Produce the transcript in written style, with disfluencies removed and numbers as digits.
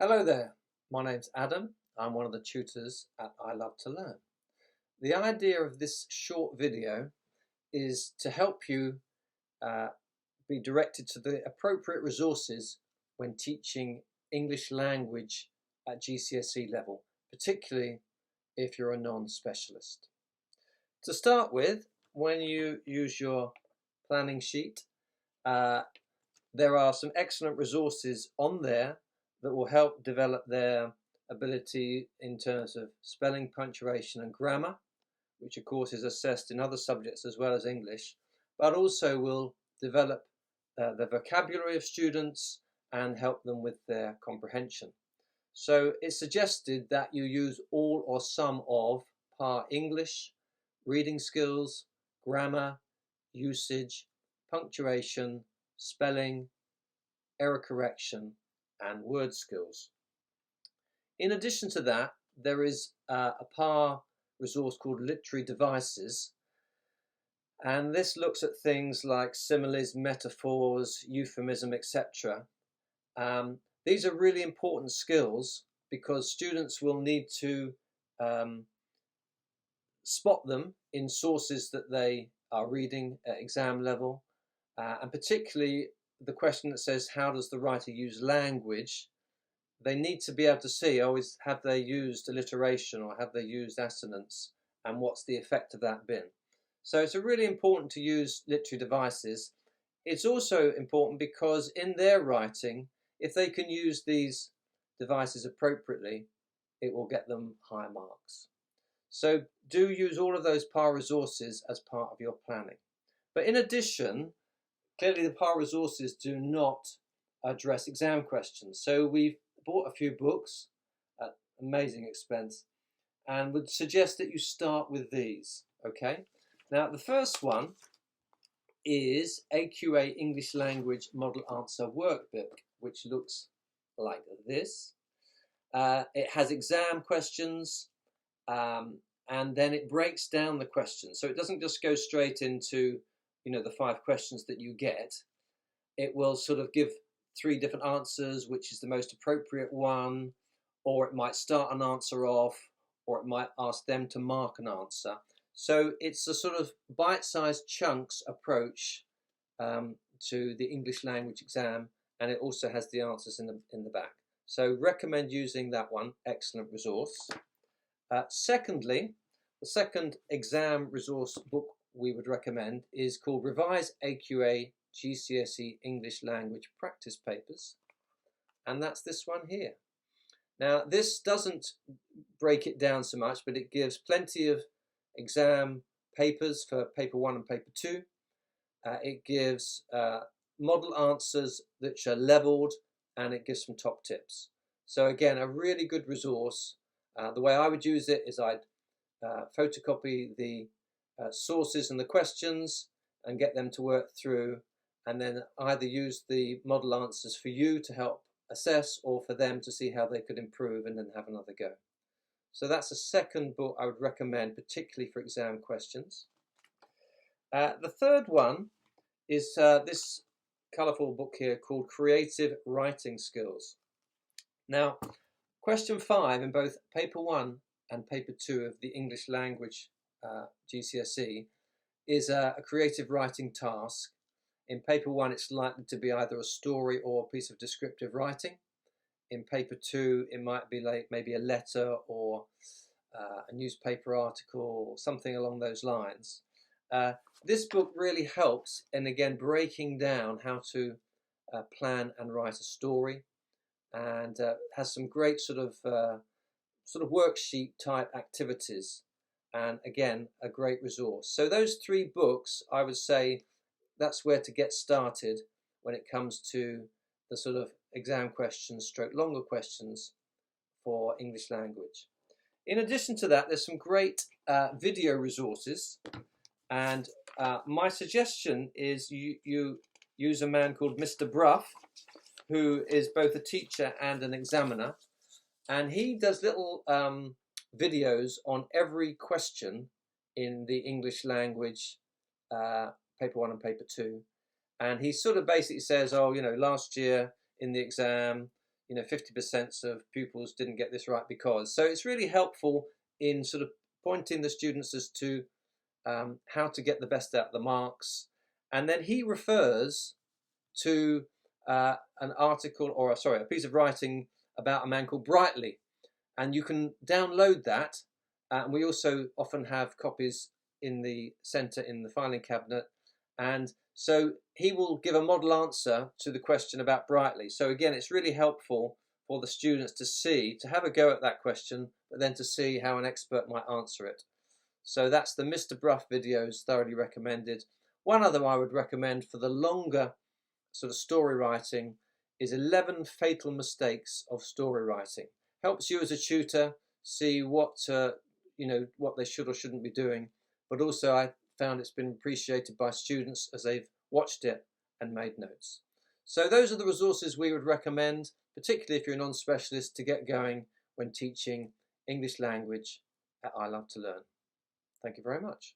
Hello there, my name's Adam. I'm one of the tutors at I Love to Learn. The idea of this short video is to help you be directed to the appropriate resources when teaching English language at GCSE level, particularly if you're a non-specialist. To start with, when you use your planning sheet, there are some excellent resources on there that will help develop their ability in terms of spelling, punctuation and grammar, which of course is assessed in other subjects as well as English, but also will develop the vocabulary of students and help them with their comprehension. So it's suggested that you use all or some of PAR English, reading skills, grammar, usage, punctuation, spelling, error correction and word skills. In addition to that, there is a PAR resource called Literary Devices, and this looks at things like similes, metaphors, euphemism, etc. These are really important skills because students will need to spot them in sources that they are reading at exam level, and particularly the question that says, how does the writer use language? They need to be able to see, have they used alliteration or have they used assonance, and what's the effect of that been? So it's really important to use literary devices. It's also important because in their writing, if they can use these devices appropriately, it will get them high marks. So do use all of those PAR resources as part of your planning. But in addition, clearly the PAR resources do not address exam questions. So we've bought a few books at amazing expense and would suggest that you start with these. Okay, now the first one is AQA English Language Model Answer Workbook, which looks like this. It has exam questions, and then it breaks down the questions. So it doesn't just go straight into, the 5 questions that you get. It will sort of give 3 different answers, which is the most appropriate one, or it might start an answer off, or it might ask them to mark an answer. So it's a sort of bite-sized chunks approach to the English language exam, and it also has the answers in the back. So recommend using that one, excellent resource. Secondly, the second exam resource book we would recommend is called Revise AQA GCSE English Language Practice Papers, and that's this one here. Now this doesn't break it down so much, but it gives plenty of exam papers for paper 1 and paper 2. It gives model answers which are leveled, and it gives some top tips. So again, a really good resource. The way I would use it is I'd photocopy the sources and the questions and get them to work through, and then either use the model answers for you to help assess or for them to see how they could improve and then have another go. So that's a second book I would recommend, particularly for exam questions. The third one is this colourful book here called Creative Writing Skills. Now, question 5 in both paper 1 and paper 2 of the English language GCSE is a creative writing task. In paper 1 it's likely to be either a story or a piece of descriptive writing. In paper 2 it might be like maybe a letter or a newspaper article or something along those lines. This book really helps in, again, breaking down how to plan and write a story, and has some great sort of worksheet type activities, and again a great resource. So those 3 books, I would say that's where to get started when it comes to the sort of exam questions stroke longer questions for English language. In addition to that, there's some great video resources, and my suggestion is you use a man called Mr. Bruff, who is both a teacher and an examiner, and he does little videos on every question in the English language paper 1 and paper 2, and he sort of basically says, last year in the exam, 50% of pupils didn't get this right because. So it's really helpful in sort of pointing the students as to how to get the best out of the marks. And then he refers to an article, or a piece of writing about a man called Brightly. And you can download that. And we also often have copies in the centre in the filing cabinet. And so he will give a model answer to the question about Brightly. So again, it's really helpful for the students to have a go at that question, but then to see how an expert might answer it. So that's the Mr. Bruff videos, thoroughly recommended. One other I would recommend for the longer sort of story writing is 11 Fatal Mistakes of Story Writing. Helps you as a tutor see what they should or shouldn't be doing, but also I found it's been appreciated by students as they've watched it and made notes. So those are the resources we would recommend, particularly if you're a non-specialist, to get going when teaching English language at I Love to Learn. Thank you very much.